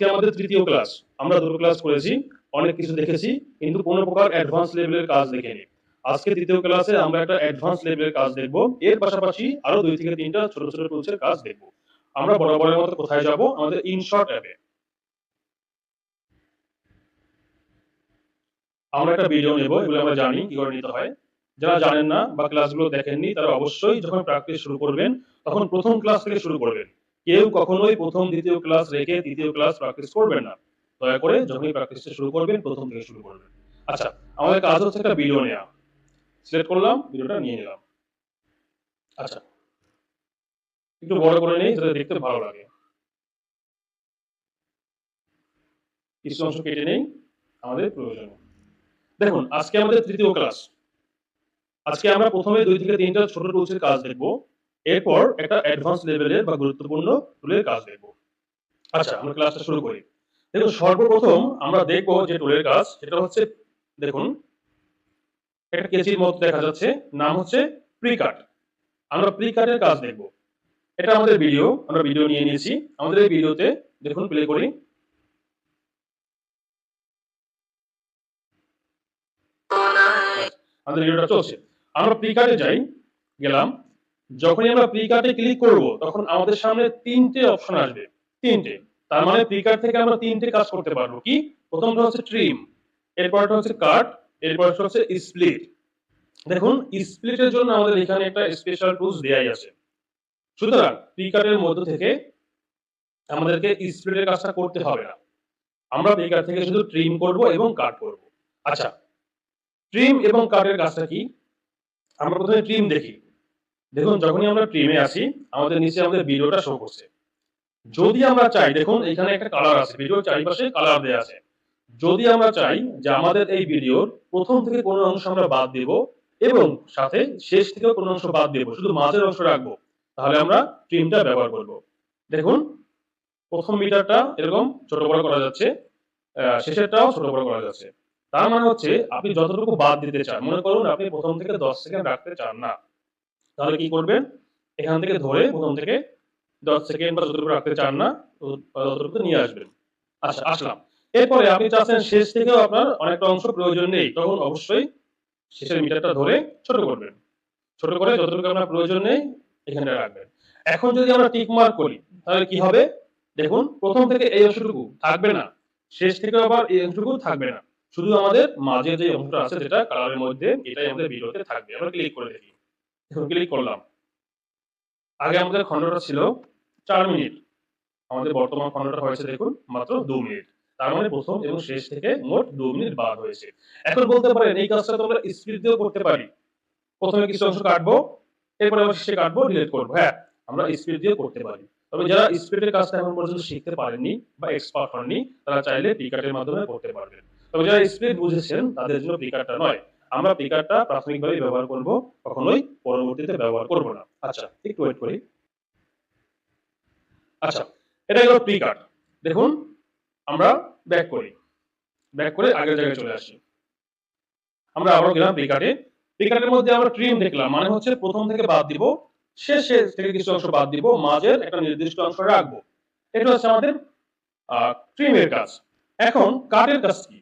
আজকে আমাদের তৃতীয় ক্লাস। আমরা দুটো ক্লাস করেছি, অনেক কিছু দেখেছি, কিন্তু কোনো প্রকার অ্যাডভান্স লেভেলের কাজ দেখিনি। আজকে তৃতীয় ক্লাসে আমরা একটা অ্যাডভান্স লেভেলের কাজ দেখব। এর পাশাপাশি আরো 2 থেকে 3টা ছোট ছোট টুলসের কাজ দেখব। আমরা বরাবরের মতো কোথায় যাব? আমাদের ইনশর্ট অ্যাপে। আমরা একটা ভিডিও নেব, এগুলো আমরা জানি কি করে নিতে হয়। যারা জানেন না বা ক্লাসগুলো দেখেননি তারা অবশ্যই যখন প্র্যাকটিস শুরু করবেন তখন প্রথম ক্লাস থেকে শুরু করবেন। কেউ কখনোই প্রথম দ্বিতীয় ক্লাস রেখে তৃতীয় ক্লাস প্র্যাকটিস করবেন না। দয়া করে যখনই প্র্যাকটিসটা শুরু করবেন প্রথম থেকে শুরু করবেন। আচ্ছা, আমাদের কাজ হচ্ছে একটা ভিডিও নেওয়া। সিলেক্ট করলাম, ভিডিওটা নিয়ে নিলাম। আচ্ছা, একটু বড় করে নেই যাতে দেখতে ভালো লাগে। কিছু অংশ কেটে নেই আমাদের প্রয়োজনে। দেখুন, আজকে আমাদের তৃতীয় ক্লাস। আজকে আমরা প্রথমে 2 থেকে 3টা ছোট টুলসের কাজ দেখব। এরপর একটা অ্যাডভান্স লেভেলের বা গুরুত্বপূর্ণ টুলের কাজ দেখব। আচ্ছা, আমরা ক্লাসটা শুরু করি। দেখুন, সর্বপ্রথম আমরা দেখব যে টুলের কাজ সেটা হচ্ছে, দেখুন একটা কেচির মতো দেখা যাচ্ছে, নাম হচ্ছে প্রিকাট। আমরা প্রিকাটের কাজ দেখব। এটা আমাদের ভিডিও, আমরা ভিডিও নিয়ে নিয়েছি। আমাদের এই ভিডিওতে দেখুন, প্লে করি। আমাদের ভিডিওটা চলছে। আমরা প্রিকাটে যাই, গেলাম। যখনই আমরা প্রিকাটে ক্লিক করব তখন আমাদের সামনে 3টে অপশন আসবে। 3টে। তার মানে প্রিকাট থেকে আমরা 3টে কাজ করতে পারবো। কি? প্রথমটা হচ্ছে ট্রিম, এরপরটা হচ্ছে কাট, এরপরটা হচ্ছে স্প্লিট। দেখুন, স্প্লিটের জন্য আমাদের এখানে একটা স্পেশাল টুলস দেয়াই আছে। সুতরাং প্রিকাটের মধ্য থেকে আমাদেরকে স্প্লিটের কাজটা করতে হবে না। আমরা প্রিকাট থেকে শুধু ট্রিম করব এবং কাট করব। আচ্ছা, ট্রিম এবং কাটের কাজটা কি? আমরা প্রথমে ট্রিম দেখি। দেখুন, যখনই আমরা ট্রিমে আসি আমাদের নিচে আমাদের ভিডিওটা শো করছে। যদি আমরা চাই, দেখুন এখানে একটা কালার আছে, ভিডিওর চারিপাশে কালার দেয়া আছে। যদি আমরা চাই যে আমাদের এই ভিডিওর প্রথম থেকে কোনো অংশ আমরা বাদ দেব এবং সাথে শেষ থেকেও কোনো অংশ বাদ দেব, শুধু মাঝের অংশ রাখবো, তাহলে আমরা ট্রিমটা ব্যবহার করব। দেখুন, প্রথম মিটারটা এরকম ছোট বড় করা যাচ্ছে, শেষেরটাও ছোট বড় করা যাচ্ছে। তার মানে হচ্ছে আপনি যতটুকু বাদ দিতে চান, মনে করুন আপনি প্রথম থেকে 10 সেকেন্ড রাখতে চান না, তাহলে কি করবেন? এখান থেকে ধরে প্রথম থেকে 10 সেকেন্ড বা যতটুকু রাখতে চান না ততটুকু নিয়ে আসবেন। আচ্ছা, আসলাম। এরপরে আপনি চাচ্ছেন শেষ থেকেও আপনার অনেকটা অংশ প্রয়োজন নেই, তখন অবশ্যই শেষের মিটারটা ধরে ছোট করবেন। ছোট করে যতটুকু আপনার প্রয়োজন নেই এখানে রাখবেন। এখন যদি আমরা টিক মার্ক করি তাহলে কি হবে? দেখুন, প্রথম থেকে এই অংশটুকু থাকবে না, শেষ থেকে আবার এই অংশটুকু থাকবে না। শুধু আমাদের মাঝে যে অংশটা আছে যেটা কালারের মধ্যে, এটাই আমাদের ভিডিওতে থাকবে। আমরা ক্লিক করে দেখি। দেখুন, ক্লিক করলাম। আগে আমাদের খণ্ডটা ছিল 4 মিনিট। আমাদের বর্তমান খণ্ডটা হয়েছে দেখুন মাত্র 2 মিনিট। তার মানে প্রথম এবং শেষ থেকে মোট 2 মিনিট বাদ হয়েছে। এখন বলতে পারেন এই কাজটা তো আমরা স্পিড দিয়েও করতে পারি। প্রথমে কিছু অংশ কাটবো, এরপরে আবার শেষে কাটবো, ডিলিট করবো। হ্যাঁ, আমরা স্পিড দিয়েও করতে পারি। তবে যারা স্পিডের কাজটা এখন পর্যন্ত শিখতে পারেননি বা এক্সপার্ট হননি, তারা চাইলে পিকাটের মাধ্যমে করতে পারবেন। তবে যারা স্পিড বুঝেছেন তাদের জন্য পিকারটা নয়। আমরা পিকারটা প্রাথমিকভাবে ব্যবহার করব, কখনোই পরবর্তীতে ব্যবহার করব না। আচ্ছা, একটু ওয়েট করি। আচ্ছা, এটা হলো পিকার। দেখুন, আমরা ব্যাক করি। ব্যাক করে আগের জায়গায় চলে আসি। আমরা আবারও গেলাম পিকারে। পিকারের মধ্যে আমরা ট্রিম দেখলাম, মানে হচ্ছে প্রথম থেকে বাদ দিব, শেষে থেকে কিছু অংশ বাদ দিব, মাঝের একটা নির্দিষ্ট অংশ রাখবো। এটা হচ্ছে আমাদের ট্রিমের কাজ। এখন কাটের কাজ কি?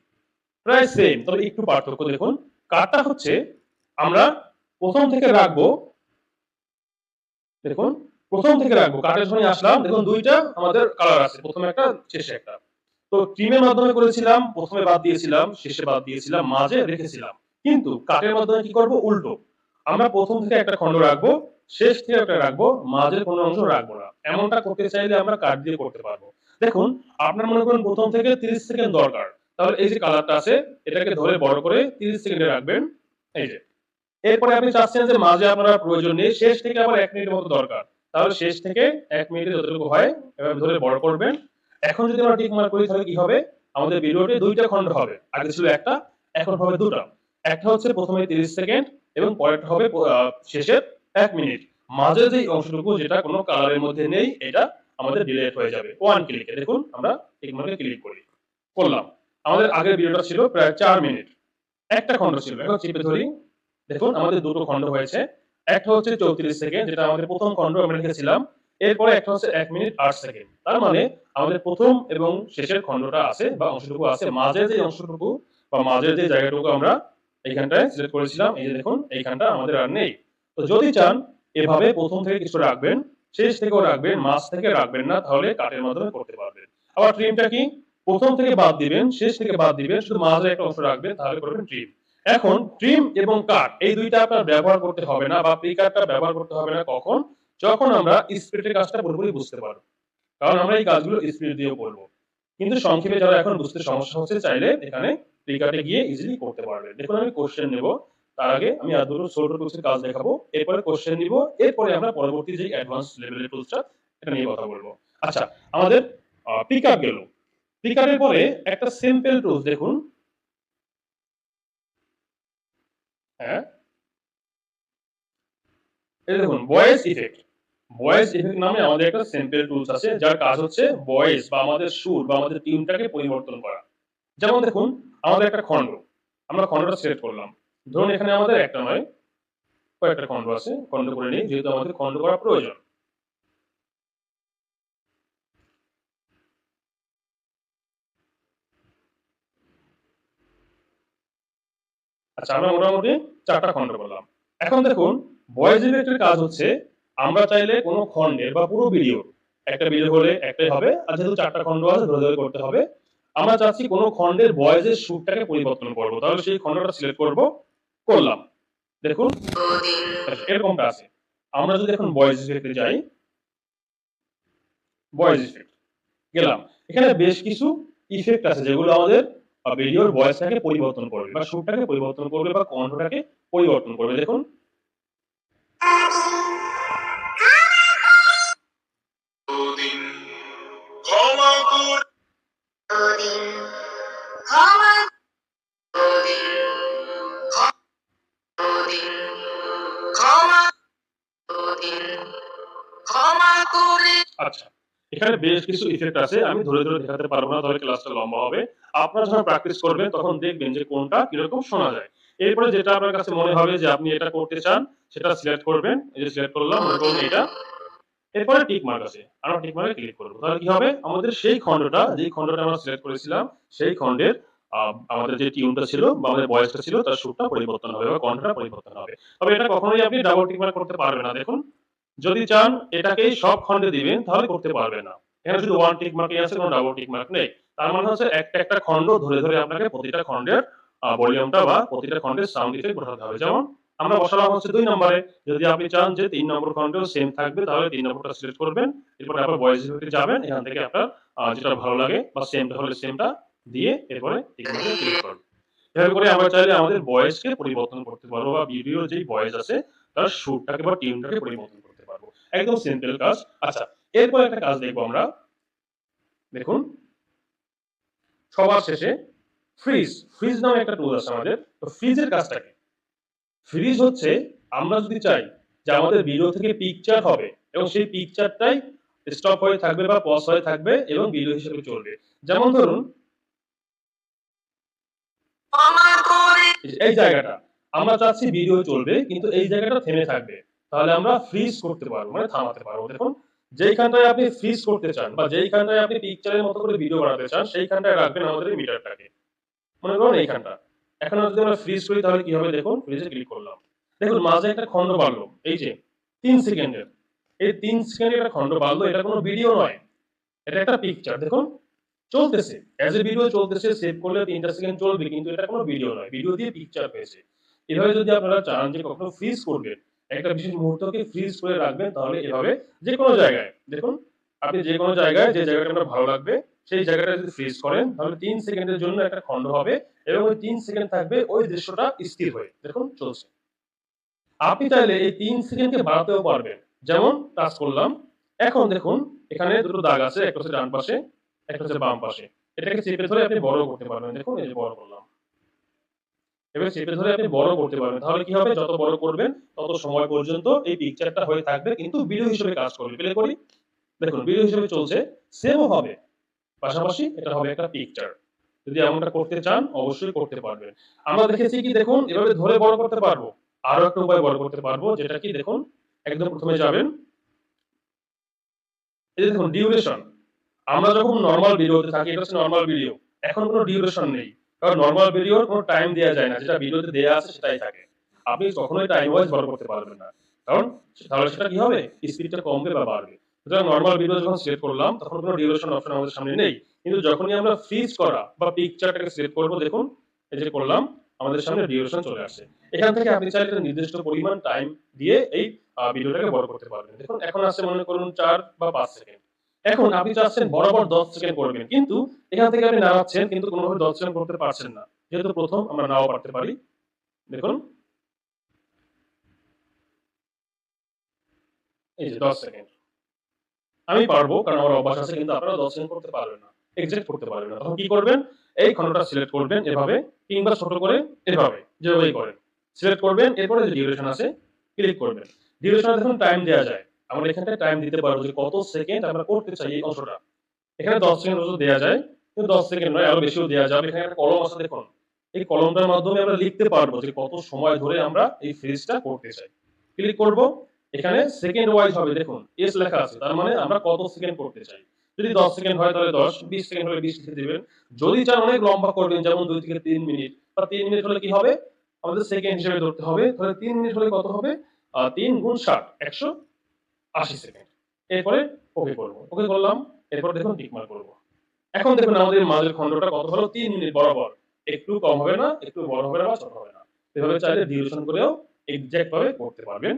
প্রায় সেম, তবে একটু পার্থক্য দেখুন। কাটটা হচ্ছে আমরা প্রথম থেকে রাখবো, দেখুন প্রথম থেকে রাখবো, কাটের সময় আসলাম, দেখুন 2টা আমাদের কালার আছে, প্রথমে একটা শেষে একটা। তো ট্রিমের মাধ্যমে করেছিলাম, প্রথমে বাদ দিয়েছিলাম, শেষে বাদ দিয়েছিলাম, মাঝে রেখেছিলাম। কিন্তু কাটের মাধ্যমে কি করব? উল্টো। আমরা প্রথম থেকে একটা খণ্ড রাখবো, শেষ থেকে একটা রাখবো, মাঝের কোনো অংশ রাখবো না। এমনটা করতে চাইলে আমরা কাট দিয়ে করতে পারবো। দেখুন, আপনার মনে করেন প্রথম থেকে 30 সেকেন্ড দরকার, তাহলে এই যে কালারটা আছে এটাকে ধরে বড় করে 30 সেকেন্ডে রাখবেন, এই যে। এরপরে আপনি চাচ্ছেন যে মাঝে আপনার প্রয়োজন নেই, শেষ থেকে আবার 1 মিনিটের মতো দরকার, তাহলে শেষ থেকে 1 মিনিটে যতটুকু হয় এভাবে ধরে বড় করবেন। এখন যদি আমরা টিক মার্ক করি তাহলে কি হবে? আমাদের ভিডিওতে 2টা খণ্ড হবে। আগে ছিল একটা, এখন হবে 2টা। একটা হচ্ছে প্রথমে 30 সেকেন্ড এবং পরেরটা হবে শেষের 1 মিনিট। মাঝে যে অংশটুকু যেটা কোনো কালারের মধ্যে নেই এটা আমাদের ডিলিট হয়ে যাবে 1 ক্লিকে। দেখুন, আমরা টিক মার্কে ক্লিক করি, করলাম। আমাদের আগের ভিডিওটা ছিল প্রায় 4 মিনিট। একটা খণ্ড ছিল, এখন চেপে ধরি। দেখুন, আমাদের দুটো খণ্ড হয়েছে। একটা হচ্ছে 34 সেকেন্ড, যেটা আমাদের প্রথম খণ্ড আমরা রেখেছিলাম। এরপরে একটা হচ্ছে 1 মিনিট 8 সেকেন্ড। তার মানে আমাদের প্রথম এবং শেষের খণ্ডটা আছে বা অংশটুকু আছে, মাঝের যে অংশটুকু বা মাঝের যে জায়গাটুকু আমরা এইখানটায় সিলেক্ট করেছিলাম, এই যে দেখুন এইখানটা আমাদের আর নেই। তো যদি চান এভাবে প্রথম থেকে কিছু রাখবেন, শেষ থেকেও রাখবেন, মাঝ থেকে রাখবেন না, তাহলে কাটের মাধ্যমে করতে পারবেন। আবার ট্রিমটা কি, প্রথম থেকে বাদ দিবেন, শেষ থেকে বাদ দিবেন, শুধু মাঝে একটা অংশ রাখবেন, তাহলে করবেন ট্রিম। এখন ট্রিম এবং কাট এই দুইটা আপনার ব্যবহার করতে হবে না বা প্রি কাটটা ব্যবহার করতে হবে না কখন, যখন আমরা স্প্লিটের কাজটা পুরোপুরি বুঝতে পারবো। কারণ আমরা এই কাজগুলো স্প্লিট দিয়েও করবো। কিন্তু সংক্ষেপে যারা এখন বুঝতে সমস্যা হচ্ছে, চাইলে এখানে প্রি কাটে গিয়ে ইজিলি করতে পারবে। দেখুন আমি কোশ্চেন নেব, তার আগে আমি আর দুটো ছোট টুলসের কাজ দেখাবো, এরপরে কোশ্চেন নিব, এরপরে আমরা পরবর্তী যে অ্যাডভান্স লেভেলের টুলসটা এটা নিয়ে কথা বলবো। আচ্ছা, আমাদের প্রি কাট গেল। প্রি কাটের পরে একটা সিম্পল টুলস দেখুন, হ্যাঁ এই দেখুন ভয়েস ইফেক্ট। ভয়েস ইফেক্ট নামে আমাদের একটা সিম্পল টুলস আছে, যার কাজ হচ্ছে ভয়েস বা আমাদের সুর বা আমাদের টিউনটাকে পরিবর্তন করা। যেমন দেখুন আমাদের একটা খণ্ড, আমরা খণ্ডটা সিলেক্ট করলাম, ধরুন এখানে আমাদের একটা নয় কয়েকটা খণ্ড আছে, খণ্ড করে নিই যেহেতু আমাদের খণ্ড করা প্রয়োজন। আচ্ছা, আমরা মোটামুটি 4টা খণ্ড করলাম। এখন দেখুন ভয়েস ইফেক্টের কাজ হচ্ছে আমরা চাইলে কোনো খণ্ডের বা পুরো ভিডিও, একটা ভিডিও হলে একটাই হবে, আর যেহেতু 4টা খণ্ড আছে ধরে ধরে করতে হবে, আমরা চাচ্ছি কোনো খণ্ডের ভয়েসের সুরটাকে পরিবর্তন করব, তাহলে সেই খণ্ডটা সিলেক্ট করব, করলাম। দেখুন এরকমটা আছে। আমরা যদি এখন ভয়েস ইফেক্টে যাই, ভয়েস ইফেক্ট গেলাম, এখানে বেশ কিছু ইফেক্ট আছে যেগুলো আমাদের ভিডিওর ভয়েসটাকে পরিবর্তন করবে বা সুরটাকে পরিবর্তন করবে বা কণ্ঠটাকে পরিবর্তন করবে। দেখুন আচ্ছা, এখানে বেশ কিছু ইফেক্ট আছে, আমি ধরে ধরে দেখাতে পারবো না, তাহলে ক্লাসটা লম্বা হবে। আপনারা যখন প্র্যাকটিস করবেন তখন দেখবেন যে কোনটা কিরকম শোনা যায়। এরপরে যেটা আপনার কাছে মনে হবে যে আপনি এটা করতে চান, সেটা সিলেক্ট করবেন। এই যে সিলেক্ট করলাম, মনে করুন এটা। এরপরে টিক মার্ক আছে, আমরা টিক মার্কে ক্লিক করব। তাহলে কি হবে, আমাদের সেই খণ্ডটা, যেই খণ্ডটা আমরা সিলেক্ট করেছিলাম, সেই খণ্ডের আমাদের যে টিউনটা ছিল বা আমাদের ভয়েসটা ছিল তার সুরটা পরিবর্তন হবে বা কণ্ঠটা পরিবর্তন হবে। তবে এটা কখনোই আপনি ডাবল টিক মার্ক করতে পারবেন না। দেখুন যদি চান এটাকেই সব খণ্ডে দিবেন তাহলে করতে পারবেন না। এখানে শুধু ওয়ান টিক মার্কই আছে, কোনো ডাবল টিক মার্ক নেই। তার মানে হচ্ছে একটা একটা খণ্ড ধরে ধরে আপনাকে প্রতিটা খণ্ডের ভলিউমটা বা প্রতিটা খণ্ডের সাউন্ড ইফেক্ট বসাতে হবে। যেমন আমরা বসালাম হচ্ছে 2 নম্বরে, যদি আপনি চান যে 3 নম্বর খণ্ডেও সেম থাকবে তাহলে 3 নম্বরটা সিলেক্ট করবেন। এরপরে আবার ভয়েস ইফেক্টে যাবেন, এখান থেকে আপনার যেটা ভালো লাগে বা সেমটা হলে সেমটা দিয়ে এরপরে টিক মার্কে ক্লিক করবেন। এভাবে করে আমরা চাইলে আমাদের ভয়েসকে পরিবর্তন করতে পারবো বা ভিডিওর যেই ভয়েস আছে তার সুরটাকে বা টিউনটাকে পরিবর্তন করতে পারবো। একদম সিম্পল কাজ। আচ্ছা, এরপর একটা কাজ দেখবো আমরা। দেখুন সবার শেষে ফ্রিজ, ফ্রিজ নামে একটা টুল আছে আমাদের। তো ফ্রিজের কাজটা কি? ফ্রিজ হচ্ছে আমরা যদি চাই যে আমাদের ভিডিও থেকে পিকচার হবে এবং সেই পিকচারটাই স্টপ হয়ে থাকবে বা পজ হয়ে থাকবে এবং ভিডিও হিসেবে চলবে। যেমন ধরুন এই জায়গাটা আমরা চাচ্ছি ভিডিও চলবে কিন্তু এই জায়গাটা থেমে থাকবে, তাহলে আমরা ফ্রিজ করতে পারবো, মানে থামাতে পারবো। দেখুন যেইখানটায় আপনি ফ্রিজ করতে চান বা যেইখানটায় আপনি পিকচারের মতো করে ভিডিও বানাতে চান সেইখানটায় রাখবেন আমাদের এই মিটারটাকে, মনে করুন এইখানটা। এখন যদি আমরা ফ্রিজ করি তাহলে কি হবে, দেখুন ফ্রিজে ক্লিক করলাম, দেখুন মাঝে একটা খন্ড বাড়লো, এই যে 3 সেকেন্ডের, এই 3 সেকেন্ডের একটা খন্ড বাড়লো, এটা কোনো ভিডিও নয়, এটা একটা পিকচার। দেখুন চলতেছে, অ্যাজ এ ভিডিও চলতেছে, সেভ করলে 3টা সেকেন্ড চলবে কিন্তু এটা কোনো ভিডিও নয়, ভিডিও দিয়ে পিকচার হয়েছে। এভাবে যদি আপনারা চান যে কখনো ফ্রিজ করবেন, একটা বিশেষ মুহূর্তকে ফ্রিজ করে রাখবেন, তাহলে এভাবে যে কোনো জায়গায়, দেখুন আপনি যে কোনো জায়গায় যে জায়গাটা আপনার ভালো লাগবে সেই জায়গাটা যদি ফ্রিজ করেন তাহলে 3 সেকেন্ডের জন্য একটা খন্ড হবে এবং ওই 3 সেকেন্ড থাকবে ওই দৃশ্যটা স্থির হয়ে, দেখুন চলছে। আপনি চাইলে এই 3 সেকেন্ডকে বাড়াতেও পারবেন। যেমন টাচ করলাম, এখন দেখুন এখানে দুটো দাগ আছে, একটা হচ্ছে ডান পাশে, একটা হচ্ছে বাম পাশে। এটাকে চেপে ধরে আপনি বড় করতে পারবেন। দেখুন এই যে বড় করলাম। এভাবে চেপে ধরে আপনি বড় করতে পারবেন। তাহলে কি হবে, যত বড় করবেন তত সময় পর্যন্ত এই পিকচারটা হয়ে থাকবে কিন্তু ভিডিও হিসেবে কাজ করবে। প্লে করি, দেখুন ভিডিও হিসেবে চলছে, সেভও হবে, পাশাপাশি এটা হবে একটা পিকচার। যদি এমনটা করতে চান অবশ্যই করতে পারবেন। আমরা দেখেছি কি, দেখুন এভাবে ধরে বড় করতে পারবো। আরো একটা উপায় বড় করতে পারবো, যেটা কি দেখুন, একদম প্রথমে যাবেন, এই যে দেখুন ডিউরেশন, আমরা যখন নরমাল ভিডিওতে থাকি, এটা হচ্ছে নরমাল ভিডিও, এখন কোনো ডিউরেশন নেই, কারণ নরমাল ভিডিওর কোনো টাইম দেওয়া যায় না, যেটা ভিডিওতে দেওয়া আছে সেটাই থাকে। আপনি কখনোই টাইম ওয়াইজ বড় করতে পারবেন না, কারণ তাহলে সেটা কি হবে, স্পিডটা কমবে বা বাড়বে। সুতরাং নরমাল ভিডিও যখন সিলেক্ট করলাম তখন কোনো ডিউরেশন অপশন আমাদের সামনে নেই, কিন্তু যখনই আমরা ফ্রিজ করা বা পিকচারটাকে সিলেক্ট করব, দেখুন এই যে করলাম, আমাদের সামনে ডিউরেশন চলে আসে। এখান থেকে আপনি চাইলে একটা নির্দিষ্ট পরিমাণ টাইম দিয়ে এই ভিডিওটাকে বড় করতে পারবেন। দেখুন এখন আছে মনে করুন 4 বা 5 সেকেন্ড। এখন আপনি চাচ্ছেন বরাবর 10 সেকেন্ড করবেন, কিন্তু এখান থেকে আপনি নাড়াচ্ছেন কিন্তু কোনোভাবে 10 সেকেন্ড করতে পারছেন না, যেহেতু প্রথম আমরা নাও পারতে পারি। দেখুন এই যে 10 সেকেন্ড আমি পারবো, কারণ আমার অভ্যাস আছে, কিন্তু আপনারা 10 সেকেন্ড করতে পারবেন না, এক্সাক্ট করতে পারবেন না। তখন কি করবেন, এই খণ্ডটা সিলেক্ট করবেন এভাবে, কিংবা ছোট করে এভাবে, যেভাবেই করেন সিলেক্ট করবেন, এরপরে যে ডিউরেশন আছে ক্লিক করবেন। ডিউরেশনে দেখুন টাইম দেওয়া যায়, আমরা এখানটায় টাইম দিতে পারবো যে কত সেকেন্ড আমরা করতে চাই এই অংশটা। এখানে 10 সেকেন্ড পর্যন্ত দেওয়া যায়, কিন্তু 10 সেকেন্ড নয়, আরো বেশিও দেওয়া যাবে। এখানে একটা কলম আছে দেখুন, এই কলমটার মাধ্যমে আমরা লিখতে পারবো যে কত সময় ধরে আমরা এই ফ্রিজটা করতে চাই। ক্লিক করব, এখানে সেকেন্ড ওয়াইজ হবে, দেখুন এস লেখা আছে, তার মানে আমরা কত সেকেন্ড করতে চাই। যদি 10 সেকেন্ড হয় তাহলে 10, 20 সেকেন্ড হলে 20 লিখে দিবেন। যদি চান অনেক লম্বা করবেন, যেমন 2 থেকে 3 মিনিট, বা 3 মিনিট হলে কি হবে, আমাদের সেকেন্ড হিসেবে ধরতে হবে। তাহলে 3 মিনিট হলে কত হবে, 3 গুণ 60, 180 সেকেন্ড। এরপরে ওকে করব, ওকে করলাম, এরপর দেখুন টিক মার্ক করব। এখন দেখুন আমাদের মাঝের খণ্ডটা কত হলো, 3 মিনিট বরাবর, একটু কম হবে না, একটু বড় হবে না বা ছোট হবে না। এভাবে চাইলে ডিউরেশন করেও এক্সাক্ট ভাবে করতে পারবেন।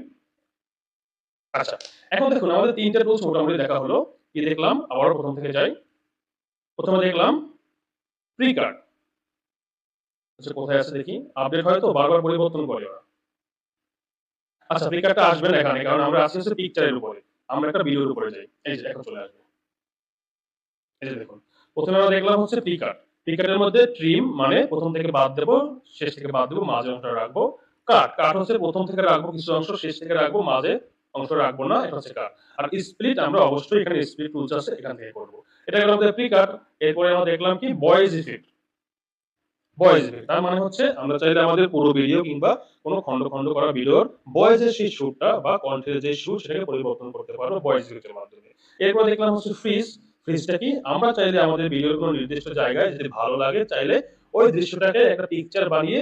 আচ্ছা, এখন দেখুন আমাদের 3টা টুলস মোটামুটি দেখা হলো। কি দেখলাম, আবারও প্রথম থেকে যাই। প্রথমে দেখলাম প্রিকার্ড। আচ্ছা কোথায় আছে দেখি, আপডেট হয় তো বারবার পরিবর্তন করে ওরা। আচ্ছা প্রিকার্ডটা আসবে না এখানে, কারণ আমরা আছি হচ্ছে পিকচারের উপরে, আমরা একটা ভিডিওর উপরে যাই। এই যে এখন চলে আসবে, এই যে দেখুন প্রথমে আমরা দেখলাম হচ্ছে প্রিকার্ড। প্রিকার্ডের মধ্যে ট্রিম মানে প্রথম থেকে বাদ দেব, শেষ থেকে বাদ দেব, মাঝে অংশটা রাখবো। কাট, কাট হচ্ছে প্রথম থেকে রাখবো কিছু অংশ, শেষ থেকে রাখবো, মাঝে অংশ রাখবো না, এটা হচ্ছে কাট। আর স্প্লিট আমরা অবশ্যই এখানে স্প্লিট টুলস আছে, এখান থেকে করব। এটা গেল আমাদের প্রিকার্ড। এরপরে আমরা দেখলাম কি ভয়েস ইফেক্ট। ভয়েস ইফেক্ট তার মানে হচ্ছে আমরা চাইলে আমাদের পুরো ভিডিও কিংবা কোনো খন্ড খন্ড করা ভিডিওর ভয়েসের সেই সুরটা বা কণ্ঠের যে সুর সেটাকে পরিবর্তন করতে পারবো ভয়েস ইফেক্টের মাধ্যমে। এরপর দেখলাম হচ্ছে ফ্রিজ। ফ্রিজটা কি, আমরা চাইলে আমাদের ভিডিওর কোনো নির্দিষ্ট জায়গায় যদি ভালো লাগে, চাইলে ওই দৃশ্যটাকে একটা পিকচার বানিয়ে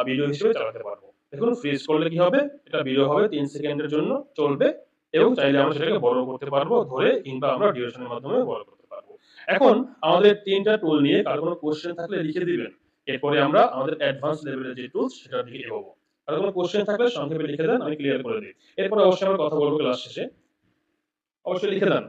ভিডিও হিসেবে চালাতে পারবো। দেখুন ফ্রিজ করলে কি হবে, এটা ভিডিও হবে 3 সেকেন্ডের জন্য চলবে, এবং চাইলে আমরা সেটাকে বড় করতে পারবো ধরে, কিংবা আমরা ডিউরেশনের মাধ্যমে বড় করতে পারবো। এখন আমাদের 3টা টুল নিয়ে কারো কোনো কোশ্চেন থাকলে লিখে দিবেন, এরপরে আমরা আমাদের অ্যাডভান্স লেভেলের যে টুলস সেটার দিকে এগোবো। আর কোনো কোশ্চেন থাকলে সংক্ষেপে লিখে দেন, আমি ক্লিয়ার করে দিই। এরপরে অবশ্যই আমরা কথা বলবো ক্লাস শেষে, অবশ্যই লিখে দেন।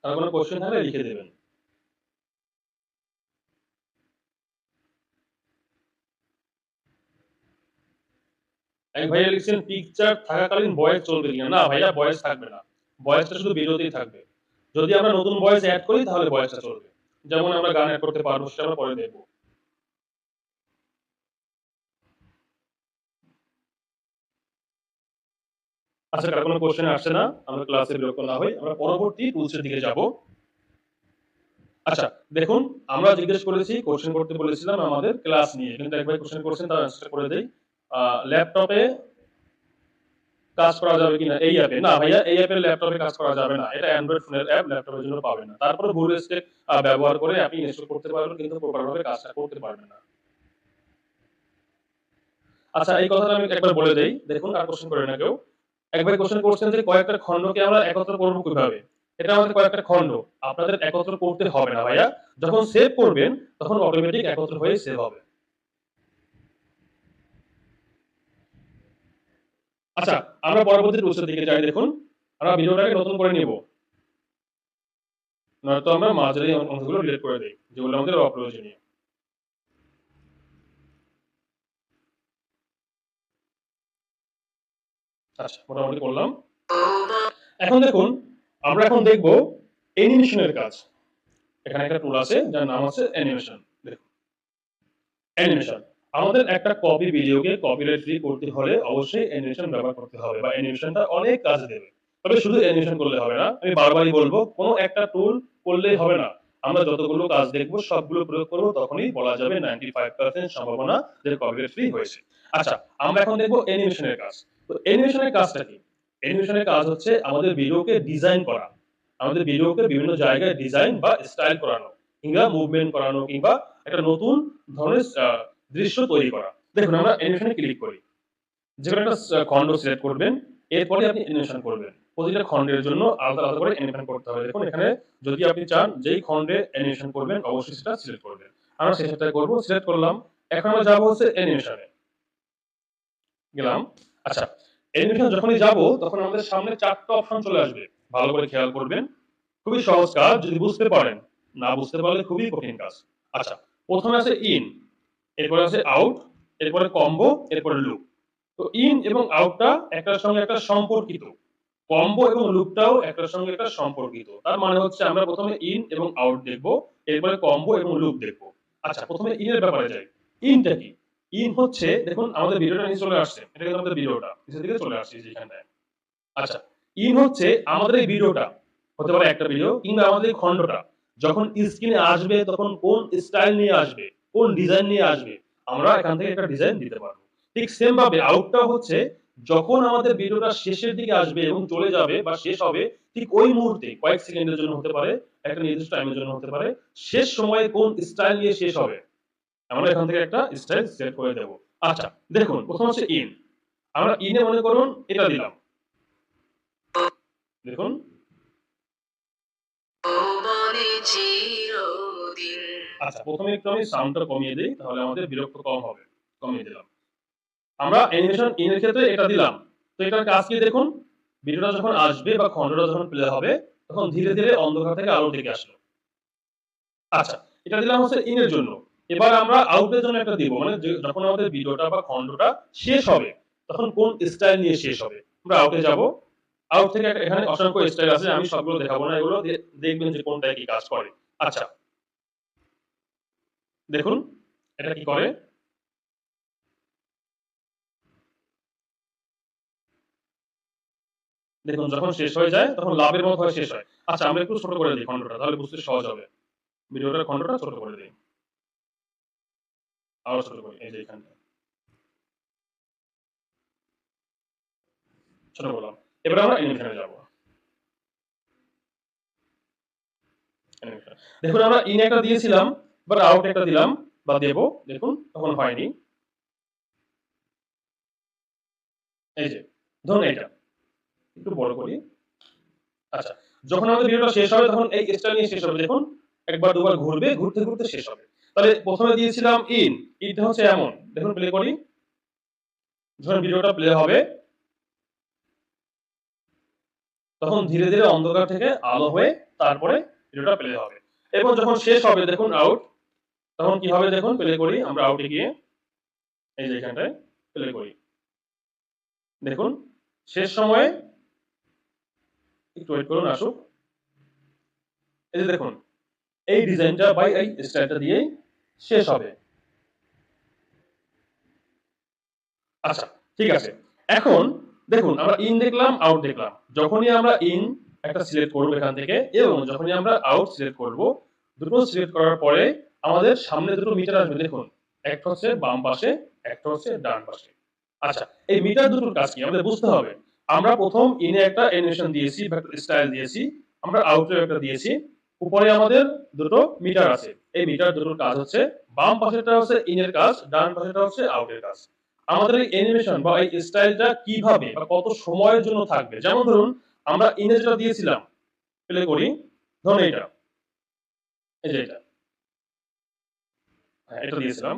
আর কোনো কোশ্চেন থাকলে লিখে দেবেন। এক ভাইয়া লিখছেন পিকচার থাকাকালীন ভয়েস চলবে কিনা। না ভাইয়া, ভয়েস থাকবে না, ভয়েসটা শুধু ভিডিওতেই থাকবে। যদি আমরা নতুন ভয়েস অ্যাড করি তাহলে ভয়েসটা চলবে, যেমন আমরা গান অ্যাড করতে পারবো, সেটা আমরা পরে দেখবো। আচ্ছা কার কোনো কোশ্চেন আসছে না, আমরা ক্লাসে বিরক্ত না হই, আমরা পরবর্তী টুলসের দিকে যাব। আচ্ছা দেখুন, আমরা জিজ্ঞেস করেছি, কোশ্চেন করতে বলেছিলাম আমাদের ক্লাস নিয়ে, কিন্তু এক ভাই কোশ্চেন করছেন, তার অ্যান্সার করে দেই। ল্যাপটপে কাজ করা যাবে কিনা এই অ্যাপে। না ভাইয়া, এই অ্যাপে ল্যাপটপে কাজ করা যাবে না, এটা অ্যান্ড্রয়েড ফোনের অ্যাপ, ল্যাপটপের জন্য পাবেন না। তারপরে ব্লু স্টেক ব্যবহার করে আপনি ইনস্টল করতে পারবেন, কিন্তু প্রপার ভাবে কাজটা করতে পারবেন না। আচ্ছা এই কথাটা আমি একবার বলে দেই, দেখুন আর কোশ্চেন করে না কেউ। একবার কোশ্চেন করছেন যে কয়েকটা খণ্ডকে আমরা একত্র করব কিভাবে। এটা আমাদের কয়েকটা খণ্ড, আপনাদের একত্র করতে হবে না ভাইয়া, যখন সেভ করবেন তখন অটোমেটিক একত্র হয়ে সেভ হবে। আচ্ছা আমরা পরবর্তী টুলসের দিকে যাই। দেখুন আমরা ভিডিওটাকে নতুন করে নিব, নয়তো আমরা মাঝের এই অংশগুলো ডিলিট করে দেই যেগুলো আমাদের অপ্রয়োজনীয়। আচ্ছা মোটামুটি করলাম। এখন দেখুন, আমরা এখন দেখব অ্যানিমেশনের কাজ। এখানে একটা টুল আছে যার নাম হচ্ছে অ্যানিমেশন। দেখুন অ্যানিমেশন, আমাদের একটা কপি ভিডিওকে কপিরাইট ফ্রি করতে হলে অবশ্যই অ্যানিমেশন ব্যবহার করতে হবে, বা অ্যানিমেশনটা অনেক কাজে দেবে। তবে শুধু অ্যানিমেশন করলে হবে না, আমি বারবারই বলবো কোনো একটা টুল করলেই হবে না, আমরা যতগুলো কাজ দেখবো সবগুলো প্রয়োগ করবো, তখনই বলা যাবে 95% সম্ভাবনা যে কপিরাইট ফ্রি হয়েছে। আচ্ছা, আমরা এখন দেখবো অ্যানিমেশনের কাজ। তো অ্যানিমেশনের কাজটা কি? অ্যানিমেশনের কাজ হচ্ছে আমাদের ভিডিওকে ডিজাইন করা। আমাদের ভিডিওকে বিভিন্ন জায়গায় ডিজাইন বা স্টাইল করানো, কিংবা মুভমেন্ট করানো, কিংবা একটা নতুন ধরনের দৃশ্য তৈরি করা। দেখুন আমরা অ্যানিমেশনে ক্লিক করি। যেকোনো একটা খন্ড সিলেক্ট করবেন, এরপরে আপনি অ্যানিমেশন করবেন। প্রতিটা খন্ডের জন্য আলাদা, আলাদা করে অ্যানিমেশন করতে হবে। দেখুন এখানে যদি আপনি চান যেই খন্ডে অ্যানিমেশন করবেন অবশ্যই সেটা সিলেক্ট করবেন। আমরা সেটা করব, সিলেক্ট করলাম। এখন আমরা যাব হচ্ছে অ্যানিমেশনে। গেলাম। আচ্ছা, অ্যানিমেশন যখনই যাব তখন আমাদের সামনে ৪ টা অপশন চলে আসবে। ভালো করে খেয়াল করবেন। খুবই সহজ কাজ যদি বুঝতে পারেন। না বুঝতে পারলে খুবই কঠিন কাজ। আচ্ছা, প্রথমে আছে ইন, এরপরে আছে আউট, এরপরে কম্বো, এরপরে লুপ। তো ইন এবং আউটটা একটার সঙ্গে একটা সম্পর্কিত। কম্বো এবং লুপটাও একটার সঙ্গে একটা সম্পর্কিত। তার মানে হচ্ছে আমরা প্রথমে ইন এবং আউট দেখব, এরপরে কম্বো এবং লুপ দেখব। আচ্ছা, প্রথমে ইনের ব্যাপারে যাই। ইনটা কি? ইন হচ্ছে, দেখুন আমাদের ভিডিওটা নিচে চলে আসছে। এটা কিন্তু আমাদের ভিডিওটা নিচের দিকে চলে আসছে যেখানটায়। আচ্ছা, ইন হচ্ছে আমাদের এই ভিডিওটা, হতে পারে একটা ভিডিও কিংবা আমাদের এই খণ্ডটা যখন স্ক্রিনে আসবে তখন কোন স্টাইল নিয়ে আসবে, কোন ডিজাইন নিয়ে আসবে, আমরা এখান থেকে একটা ডিজাইন দিতে পারবো। ঠিক সেম ভাবে আউটটা হচ্ছে যখন আমাদের ভিডিওটা শেষের দিকে আসবে এবং চলে যাবে বা শেষ হবে, ঠিক ওই মুহূর্তে কয়েক সেকেন্ডের জন্য হতে পারে, একটা নির্দিষ্ট টাইমের জন্য হতে পারে, শেষ সময়ে কোন স্টাইল নিয়ে শেষ হবে, আমরা এখান থেকে একটা স্টাইল সেট করে দেব। আচ্ছা, দেখুন প্রথম হচ্ছে ইন। আমরা ইনে মনে করুন এটা দিলাম। দেখুন আচ্ছা, প্রথমে একটু আমি সাউন্ডটা কমিয়ে দেই, তাহলে আমাদের বিরক্ত কম হবে। কমিয়ে দিলাম। আমরা অ্যানিমেশন ইনের ক্ষেত্রে এটা দিলাম। তো এটার কাজ কি দেখুন, ভিডিওটা যখন আসবে বা খণ্ডটা যখন প্লে হবে তখন ধীরে, ধীরে অন্ধকার থেকে আলোর দিকে আসলো। আচ্ছা, এটা দিলাম হচ্ছে ইনের জন্য। এবার আমরা আউটের জন্য একটা দিব। মানে যখন আমাদের ভিডিওটা বা খণ্ডটা শেষ হবে তখন কোন স্টাইল নিয়ে শেষ হবে। আমরা আউটে যাব। আউট থেকে এখানে অসংখ্য স্টাইল আছে। আমি সবগুলো দেখাবো না। এগুলো দেখবেন যে কোনটায় কি কাজ করে। আচ্ছা, দেখুন এটা কি করে। দেখুন যখন শেষ হয়ে যায় তখন লাভের মত হয়ে শেষ হয়। আচ্ছা, আমরা একটু ছোট করে দিই খণ্ডটা, তাহলে বুঝতে সহজ হবে। ভিডিওটার খণ্ডটা ছোট করে দিই। আরো ছোট করি, এই যে এখানটা ছোট করলাম। এবার আমরা অ্যানিমেশনে যাব। অ্যানিমেশন। দেখুন আমরা ইন একটা দিয়েছিলাম, এবার আউট একটা দিলাম বা দেব। দেখুন তখন হয়নি। এই যে ধরুন এটা একটু বড় করি। আচ্ছা, যখন আমাদের ভিডিওটা শেষ হবে তখন এই স্টাইল নিয়ে শেষ হবে। দেখুন একবার দুবার ঘুরবে, ঘুরতে, ঘুরতে শেষ হবে। তাহলে প্রথমে দিয়েছিলাম ইন, ইনটা হচ্ছে এমন। দেখুন প্লে করি। যখন ভিডিওটা প্লে হবে তখন ধীরে, ধীরে অন্ধকার থেকে আলো হয়ে তারপরে ভিডিওটা প্লে হবে। এবং যখন শেষ হবে দেখুন আউট, তখন কি হবে দেখুন, প্লে করি। আমরা আউটে গিয়ে এই যে এখানটায় প্লে করি। দেখুন শেষ সময়ে একটু ওয়েট করুন আসুক। এই যে দেখুন এই ডিজাইনটা বা এই স্টাইলটা দিয়েই শেষ হবে। আচ্ছা, ঠিক আছে। এখন দেখুন আমরা ইন দেখলাম, আউট দেখলাম। যখনই আমরা ইন একটা সিলেক্ট করব এখান থেকে এবং যখনই আমরা আউট সিলেক্ট করব, দুটো সিলেক্ট করার পরে আমাদের সামনে দুটো মিটার আসবে। দেখুন একটা হচ্ছে বাম পাশে, একটা হচ্ছে ডান পাশে। আচ্ছা, এই মিটার দুটোর কাজ কি আমাদের বুঝতে হবে। আমরা প্রথম ইনে একটা অ্যানিমেশন দিয়েছি বা একটা স্টাইল দিয়েছি, আমরা আউটে একটা দিয়েছি। উপরে আমাদের দুটো মিটার আছে। এই মিটার দুটোর কাজ হচ্ছে, বাম পাশেরটা হচ্ছে ইনের কাজ, ডান পাশেরটা হচ্ছে আউটের কাজ। আমাদের এই অ্যানিমেশন বা এই স্টাইলটা কিভাবে বা কত সময়ের জন্য থাকবে, যেমন ধরুন আমরা ইনে যেটা দিয়েছিলাম, প্লে করি। ধরুন এইটা, এই যে এটা, হ্যাঁ এটা দিয়েছিলাম।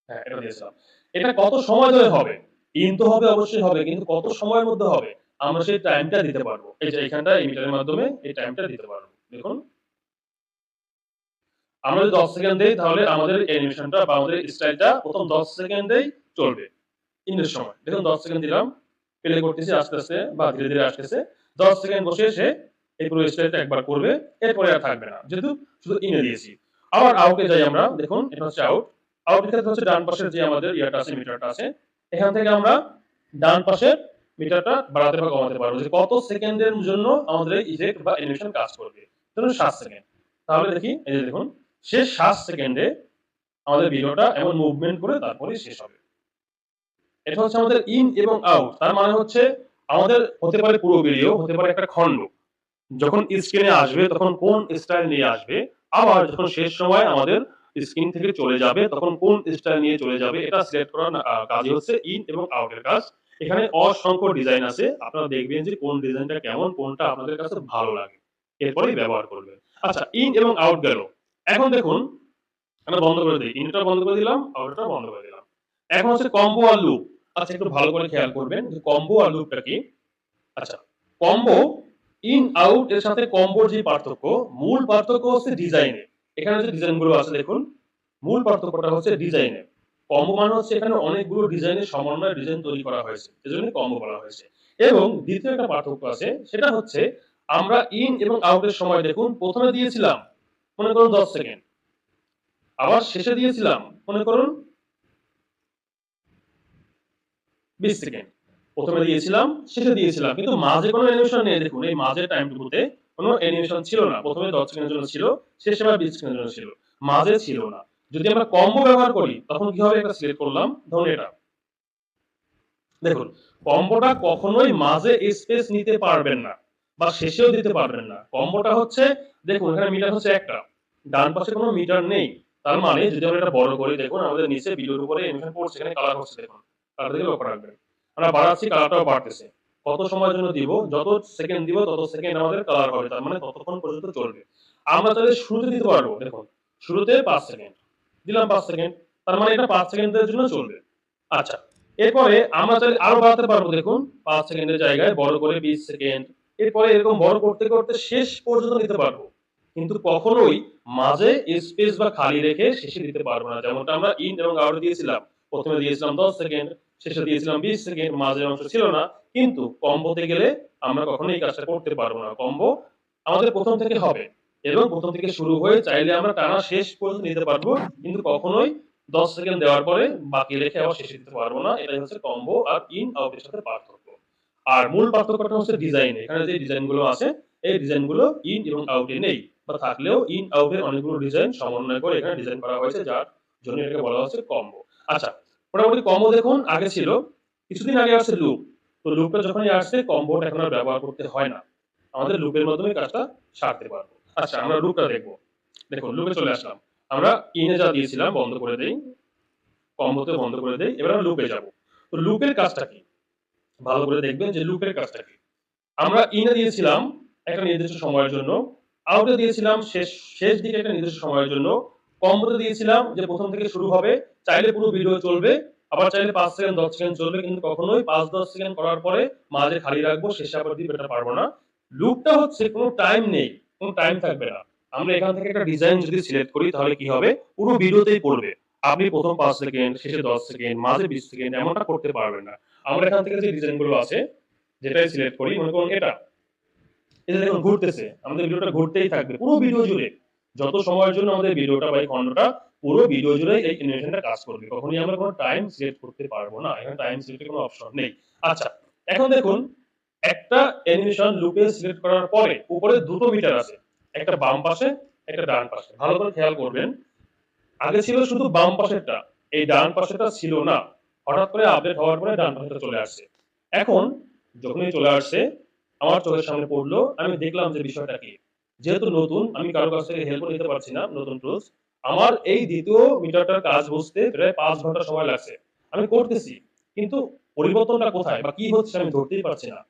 হ্যাঁ এটা দিয়েছিলাম। এটা কত সময় ধরে হবে? ইন তো হবে, অবশ্যই হবে, কিন্তু কত সময়ের মধ্যে হবে আমরা সেই টাইমটা দিতে পারবো। এই যে এখানটা এই মিটারের মাধ্যমে এই টাইমটা দিতে পারবো। দেখুন আমরা যদি 10 সেকেন্ড দেই তাহলে আমাদের অ্যানিমেশনটা বা আমাদের স্টাইলটা প্রথম 10 সেকেন্ডেই চলবে। ইনের সময় দেখুন 10 সেকেন্ড দিলাম, প্লে করতেছি আস্তে, আস্তে বা ধীরে, ধীরে আসতেছে। 10 সেকেন্ড বসে সে এই পুরো স্টাইলটা একবার করবে, এরপরে আর থাকবে না। যেহেতু শুধু ইনে দিয়েছি। আবার আউটে যাই আমরা, দেখুন এটা হচ্ছে আউট। আউটের ক্ষেত্রে হচ্ছে ডান পাশের যে আমাদের ইয়াটা আছে, মিটারটা আছে। এখান থেকে আমরা ডান পাশের মিটারটা বাড়াতে বা কমাতে পারবো যে কত সেকেন্ডের জন্য আমাদের এই ইফেক্ট বা অ্যানিমেশন কাজ করবে। ধরুন 7 সেকেন্ড। তাহলে দেখি, এই যে দেখুন, শেষ 7 সেকেন্ডে আমাদের ভিডিওটা এমন মুভমেন্ট করে তারপরে শেষ হবে। এটা হচ্ছে আমাদের ইন এবং আউট। তার মানে হচ্ছে আমাদের হতে পারে পুরো ভিডিও, হতে পারে একটা খণ্ড। যখন স্ক্রিনে আসবে তখন কোন স্টাইল নিয়ে আসবে, আবার যখন শেষ সময় আমাদের স্ক্রিন থেকে চলে যাবে তখন কোন স্টাইল নিয়ে চলে যাবে, এটা সিলেক্ট করার কাজই হচ্ছে ইন এবং আউটের কাজ। এখানে অসংখ্য ডিজাইন আছে, আপনারা দেখবেন যে কোন ডিজাইনটা কেমন, কোনটা আপনাদের কাছে ভালো লাগে, এরপরেই ব্যবহার করবেন। আচ্ছা, ইন এবং আউট গেল। এখন দেখুন, আমরা বন্ধ করে দিই, ইনটা বন্ধ করে দিলাম, আউটটা বন্ধ করে দিলাম। এখন হচ্ছে কম্বো আর লুপ। আচ্ছা, একটু ভালো করে খেয়াল করবেন যে কম্বো আর লুপটা কি। আচ্ছা, কম্বো, ইন আউট এর সাথে কম্বোর যে পার্থক্য, মূল পার্থক্য হচ্ছে ডিজাইনে। এখানে যে ডিজাইনগুলো আছে দেখুন, মূল পার্থক্যটা হচ্ছে ডিজাইনে। কম্বো মানে হচ্ছে এখানে অনেকগুলো ডিজাইনের সমন্বয়ে ডিজাইন তৈরি করা হয়েছে, এজন্য কম্বো বলা হয়েছে। এবং দ্বিতীয় একটা পার্থক্য আছে, সেটা হচ্ছে আমরা ইন এবং আউটের সময় দেখুন, প্রথমে দিয়েছিলাম মনে করুন 10 সেকেন্ড, আবার শেষে দিয়েছিলাম মনে করুন 20 সেকেন্ড। প্রথমে দিয়েছিলাম, শেষে দিয়েছিলাম, কিন্তু মাঝে কোনো অ্যানিমেশন নেই। দেখুন, এই মাঝের টাইমটুকুতে কোনো অ্যানিমেশন ছিল না। প্রথমে 10 সেকেন্ডের জন্য ছিল, শেষে আবার 20 সেকেন্ডের জন্য ছিল, মাঝে ছিল না। যদি আমরা কম্বো ব্যবহার করি তখন কি হবে, একটা সিলেক্ট করলাম, ধরুন এটা। দেখুন, কম্বোটা কখনোই মাঝে স্পেস নিতে পারবেন না বা শেষেও দিতে পারবেন না। কম্বোটা হচ্ছে, দেখুন এখানে মিটার হচ্ছে একটা, ডান পাশে কোনো মিটার নেই। তার মানে যদি আমরা এটা বড় করি, দেখুন আমাদের নিচে ভিডিওর উপরে অ্যানিমেশন পড়ছে, এখানে কালার হচ্ছে, দেখুন কালার দিকে লক্ষ্য রাখবেন। আমরা বাড়াচ্ছি, কালারটাও বাড়তেছে। কত সময়ের জন্য দিব, যত সেকেন্ড দিব তত সেকেন্ড আমাদের কালার হবে, তার মানে ততক্ষণ পর্যন্ত চলবে। আমরা তাহলে শুরুতে দিতে পারবো, দেখুন শুরুতে 5 সেকেন্ড দিলাম, 5 সেকেন্ড, তার মানে এটা 5 সেকেন্ডের জন্য চলবে। আচ্ছা, এরপরে আমরা চাইলে আরো বাড়াতে পারবো, দেখুন 5 সেকেন্ডের জায়গায় বড় করে 20 সেকেন্ড, এরপরে এরকম বড় করতে করতে শেষ পর্যন্ত নিতে পারবো। কিন্তু কখনোই মাঝে স্পেস বা খালি রেখে শেষে দিতে পারবো না, যেমনটা আমরা ইন এবং আউট দিয়েছিলাম। প্রথমে দিয়েছিলাম 10 সেকেন্ড, শেষে দিয়েছিলাম 20 সেকেন্ড, মাঝের অংশ ছিল না। কিন্তু কম্বোতে গেলে আমরা কখনোই এই কাজটা করতে পারবো না। কম্বো আমাদের প্রথম থেকে হবে, এবং প্রথম থেকে শুরু হয়ে চাইলে আমরা টানা শেষ পর্যন্ত নিতে পারবো, কিন্তু কখনোই 10 সেকেন্ড দেওয়ার পরে বাকি রেখে আবার শেষে দিতে পারবো না। এটাই হচ্ছে কম্বো আর ইন আউটের সাথে পার্থক্য। আর মূল পার্থক্যটা হচ্ছে ডিজাইনে। এখানে যে ডিজাইনগুলো আছে, এই ডিজাইনগুলো ইন এবং আউটে নেই, বা থাকলেও ইন আউটের অনেকগুলো ডিজাইন সমন্বয় করে এখানে ডিজাইন করা হয়েছে, যার জন্য এটাকে বলা হচ্ছে কম্বো। আচ্ছা, মোটামুটি কম্বো দেখুন আগে ছিল, কিছুদিন আগে আসছে লুপ। তো লুপটা যখনই আসছে, কম্বোটা এখন আর ব্যবহার করতে হয় না, আমাদের লুপের মাধ্যমে কাজটা সারতে পারবো। আচ্ছা, আমরা লুপটা দেখবো। দেখুন, লুপে চলে আসলাম। আমরা ইনে যা দিয়েছিলাম বন্ধ করে দেই, কম্বোতে বন্ধ করে দেই। এবার আমরা লুপে যাব। তো লুপের কাজটা কি, ভালো করে দেখবেন যে লুপের কাজটা কি। আমরা ইনে দিয়েছিলাম একটা নির্দিষ্ট সময়ের জন্য, আউটে দিয়েছিলাম শেষ শেষ দিকে একটা নির্দিষ্ট সময়ের জন্য, কম্বোতে দিয়েছিলাম যে প্রথম থেকে শুরু হবে, চাইলে পুরো ভিডিও চলবে, আবার চাইলে 5 সেকেন্ড 10 সেকেন্ড চলবে, কিন্তু কখনোই 5-10 সেকেন্ড করার পরে মাঝে খালি রাখবো, শেষে আবার দিব, এটা পারবো না। লুপটা হচ্ছে কোনো টাইম নেই, কোনো টাইম থাকবে না। আমরা এখান থেকে একটা ডিজাইন যদি সিলেক্ট করি তাহলে কি হবে, পুরো ভিডিওতেই পড়বে। আপনি প্রথম 5 সেকেন্ড, শেষে 10 সেকেন্ড, মাঝে 20 সেকেন্ড এমনটা করতে পারবেন না। আমরা এখান থেকে যে ডিজাইনগুলো আছে, যেটাই সিলেক্ট করি, মনে করুন এটা, এটা দেখুন ঘুরতেছে, আমাদের ভিডিওটা ঘুরতেই থাকবে পুরো ভিডিও জুড়ে। যত সময়ের জন্য আমাদের ভিডিওটা বা এই খণ্ডটা, পুরো ভিডিও জুড়ে এই অ্যানিমেশনটা কাজ করবে। কখনোই আমরা কোনো টাইম সিলেক্ট করতে পারবো না, এখানে টাইম সিলেক্টের কোনো অপশন নেই। আচ্ছা, এখন দেখুন, একটা অ্যানিমেশন লুপে সিলেক্ট করার পরে উপরে দুটো মিটার আছে, একটা বাম পাশে, একটা ডান পাশে। ভালো করে খেয়াল করবেন, আগে ছিল শুধু বাম পাশেরটা, এই ডান পাশেরটা ছিল না। হঠাৎ করে আপডেট হওয়ার পরে ডান পাশেরটা চলে আসছে। এখন যখনই চলে আসছে, আমার চোখের সামনে পড়লো, আমি দেখলাম যে বিষয়টা কি। যেহেতু নতুন, আমি কারো কাছ থেকে হেল্প নিতে পারছি না, নতুন টুলস, আমার এই দ্বিতীয় মিটারটার কাজ বুঝতে প্রায় 5 ঘন্টা সময় লাগছে। আমি করতেছি, কিন্তু পরিবর্তনটা কোথায় বা কি হচ্ছে আমি ধরতেই পারছি না।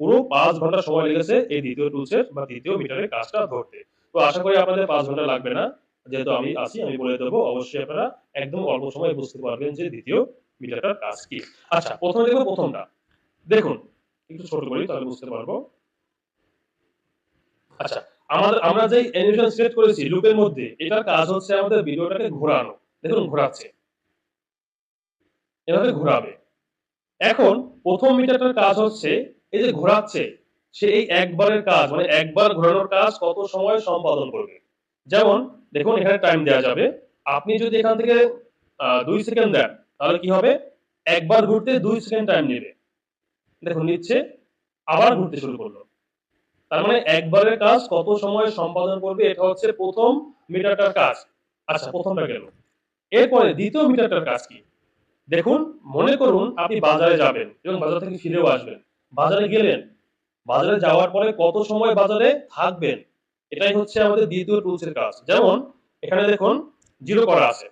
পুরো 5 ঘন্টা সময় লেগেছে এই দ্বিতীয় টুলসের বা দ্বিতীয় মিটারের কাজটা ধরতে। তো আশা করি আপনাদের 5 ঘন্টা লাগবে না। যেহেতু আমি আছি, আমি বলে দেবো, অবশ্যই আপনারা একদম অল্প সময়ে বুঝতে পারবেন যে দ্বিতীয় মিটারটার কাজ কি। আচ্ছা, প্রথমে দেখবো প্রথমটা। দেখুন, একটু ছোট করি তাহলে বুঝতে পারবো। আচ্ছা, আমরা যেই অ্যানিমেশন সিলেক্ট করেছি লুপের মধ্যে, এটার কাজ হচ্ছে আমাদের ভিডিওটাকে ঘোরানো। দেখুন ঘোরাচ্ছে, এভাবে ঘোরাবে। এখন প্রথম মিটারটার কাজ হচ্ছে, এই যে ঘোরাচ্ছে, সে এই একবারের কাজ, মানে একবার ঘোরানোর কাজ কত সময় সম্পাদন করবে। যেমন দেখুন, এখানে টাইম দেওয়া যাবে। আপনি যদি এখান থেকে 2 সেকেন্ড দেন, তাহলে কি হবে, একবার ঘুরতে 2 সেকেন্ড টাইম নেবে। দেখুন নিচ্ছে, আবার ঘুরতে শুরু করলো, তার মানে একবারের কাজ কত সময় সম্পাদন করবে, এটা হচ্ছে প্রথম মিটারটার কাজ। আচ্ছা, প্রথমটা গেল। এরপরে দ্বিতীয় মিটারটার কাজ কি? দেখুন, মনে করুন আপনি বাজারে যাবেন এবং বাজার থেকে ফিরেও আসবেন। বাজারে গেলেন, বাজারে যাওয়ার পরে কত সময় বাজারে থাকবেন, এটাই হচ্ছে আমাদের দ্বিতীয় টুলসের কাজ। যেমন এখানে দেখুন, জিরো করা আছে।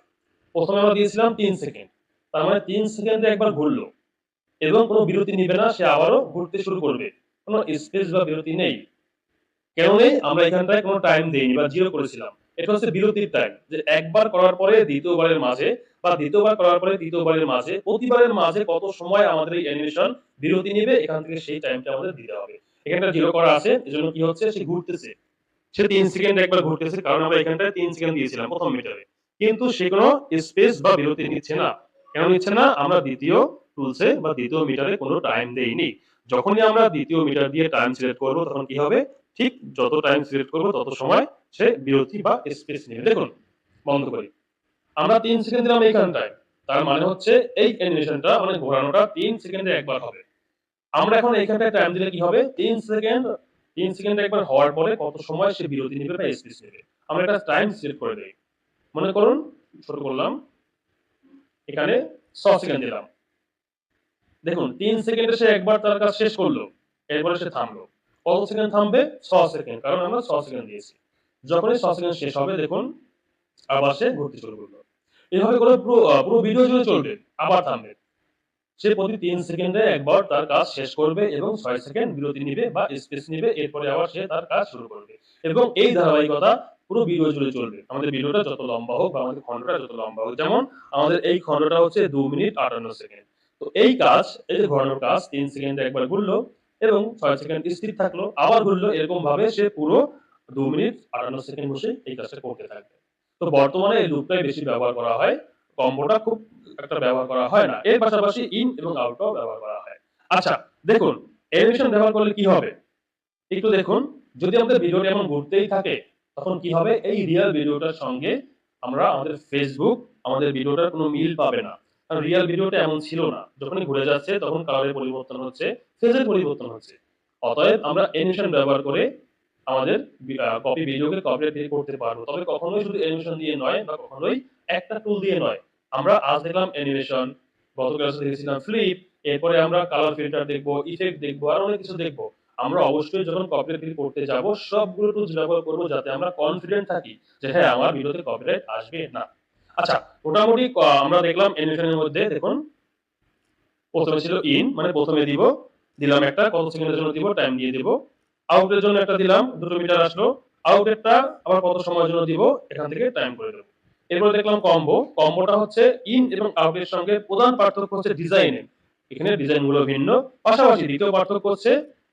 প্রথমে আমরা দিয়েছিলাম 3 সেকেন্ড। তার মানে 3 সেকেন্ডে একবার ঘুরলো এবং কোনো বিরতি নিবে না, সে আবারও ঘুরতে শুরু করবে। কোনো স্পেস বা বিরতি নেই। কেন নেই? আমরা এখানটায় কোনো টাইম দেইনি বা জিরো করেছিলাম। এটা হচ্ছে বিরতির টাইম। যে একবার করার পরে দ্বিতীয়বারের মাঝে বা দ্বিতীয়বার করার পরে তৃতীয়বারের মাঝে, প্রতিবারের মাঝে কত সময় আমাদের এই অ্যানিমেশন বিরতি নিবে, এখান থেকে সেই টাইমটা আমাদের দিতে হবে। এখানটা জিরো করা আছে, এজন্য কি হচ্ছে, সে ঘুরতেছে। সে ৩ সেকেন্ড একবার ঘুরতেছে, কারণ আমরা এখানটায় ৩ সেকেন্ড দিয়েছিলাম প্রথম মিটারে। কিন্তু সে কোনো স্পেস বা বিরতি নিচ্ছে না। কেন নিচ্ছে না? আমরা দ্বিতীয় টুলসে বা দ্বিতীয় মিটারে কোনো টাইম দেইনি। যখনই আমরা দ্বিতীয় মিটার দিয়ে টাইম সিলেক্ট করব, তখন কি হবে? ঠিক যত টাইম সিলেক্ট করব তত সময় সে বিরতি বা স্পেস নেবে। দেখুন, বন্ধ করি। আমরা ৩ সেকেন্ড দিলাম এইখানটায়। তার মানে হচ্ছে এই অ্যানিমেশনটা মানে ঘোরানোটা ৩ সেকেন্ডে একবার হবে। আমরা এখন এইখানটায় টাইম দিলে কি হবে? ৩ সেকেন্ড, ৩ সেকেন্ড একবার হওয়ার পরে কত সময় সে বিরতি নিবে বা স্পেস নেবে। আমরা একটা টাইম সিলেক্ট করে দেই। মনে করুন, ছোট করলাম। এখানে ৬ সেকেন্ড দিলাম। দেখুন, ৩ সেকেন্ডে সে একবার তার কাজ শেষ করলো। এরপরে সে থামলো। কত সেকেন্ড থামবে? ৬ সেকেন্ড। কারণ আমরা ৬ সেকেন্ড দিয়েছি। যখনই ৬ সেকেন্ড শেষ হবে, দেখুন আবার সে ঘুরতে শুরু করলো। এভাবে করে পুরো ভিডিও জুড়ে চলবে। আবার থামবে। সে প্রতি ৩ সেকেন্ডে একবার তার কাজ শেষ করবে এবং ৬ সেকেন্ড বিরতি নিবে বা স্পেস নিবে। এরপরে আবার সে তার কাজ শুরু করবে। এবং এই ধারাবাহিকতা পুরো ভিডিও জুড়ে চলবে। আমাদের ভিডিওটা যত লম্বা হোক বা আমাদের খন্ডটা যত লম্বা হোক। যেমন আমাদের এই খন্ডটা হচ্ছে ২ মিনিট ৫৮ সেকেন্ড। তো এই কাজ, এই যে ঘোরানোর কাজ ৩ সেকেন্ডে একবার ঘুরলো এবং ৬ সেকেন্ড স্থির থাকলো, আবার ঘুরলো। এরকম ভাবে সে পুরো ২ মিনিট ৫৮ সেকেন্ড বসে এই কাজটা করতে থাকবে। তো বর্তমানে এই লুপটাই বেশি ব্যবহার করা হয়। কম্বোটা খুব একটা ব্যবহার করা হয় না। এর পাশাপাশি ইন এবং আউটও ব্যবহার করা হয়। আচ্ছা, দেখুন অ্যানিমেশন ব্যবহার করলে কি হবে? একটু দেখুন, যদি আমাদের ভিডিওটা এমন ঘুরতেই থাকে, তখন কি হবে? এই রিয়াল ভিডিওটার সঙ্গে আমরা আমাদের Facebook আমাদের ভিডিওটার কোনো মিল পাবে না। কারণ রিয়াল ভিডিওটা এমন ছিল না। যখনই ঘুরে যাচ্ছে তখন কালারের পরিবর্তন হচ্ছে, ফেজের পরিবর্তন হচ্ছে। অতএব আমরা অ্যানিমেশন ব্যবহার করে আমাদের কপি ভিডিওকে কপিরাইট ফ্রি করতে পারবো। তবে কখনোই শুধু অ্যানিমেশন দিয়ে নয় বা কখনোই একটা টুল দিয়ে নয়। আমরা আজ দেখলাম অ্যানিমেশন, গত ক্লাসে দেখেছিলাম ফ্লিপ, এরপরে আমরা কালার ফিল্টার দেখবো, ইফেক্ট দেখবো, আরো অনেক কিছু দেখবো। আমরা অবশ্যই যখন কপিরাইট ফ্রি করতে যাব, সবগুলো টুলস ব্যবহার করব যাতে আমরা কনফিডেন্ট থাকি যে হ্যাঁ, আমার ভিডিওতে কপিরাইট আসবে না। আচ্ছা, মোটামুটি আমরা দেখলাম অ্যানিমেশনের মধ্যে দেখুন, প্রথমে ছিল ইন, মানে প্রথমে দিব, দিলাম একটা, কত সেকেন্ডের জন্য দিব, টাইম দিয়ে দিব। আউটের জন্য একটা দিলাম, 2 মিটার আসলো। আউটেরটা আবার কত সময়ের জন্য দিব, এখান থেকে টাইম করে দেব। এরপরে দেখলাম কম্বো। কম্বোটা হচ্ছে ইন এবং আউটের সঙ্গে প্রধান পার্থক্য হচ্ছে ডিজাইনে। এখানে ডিজাইন গুলো ভিন্ন। পাশাপাশি দ্বিতীয় পার্থক্য হচ্ছে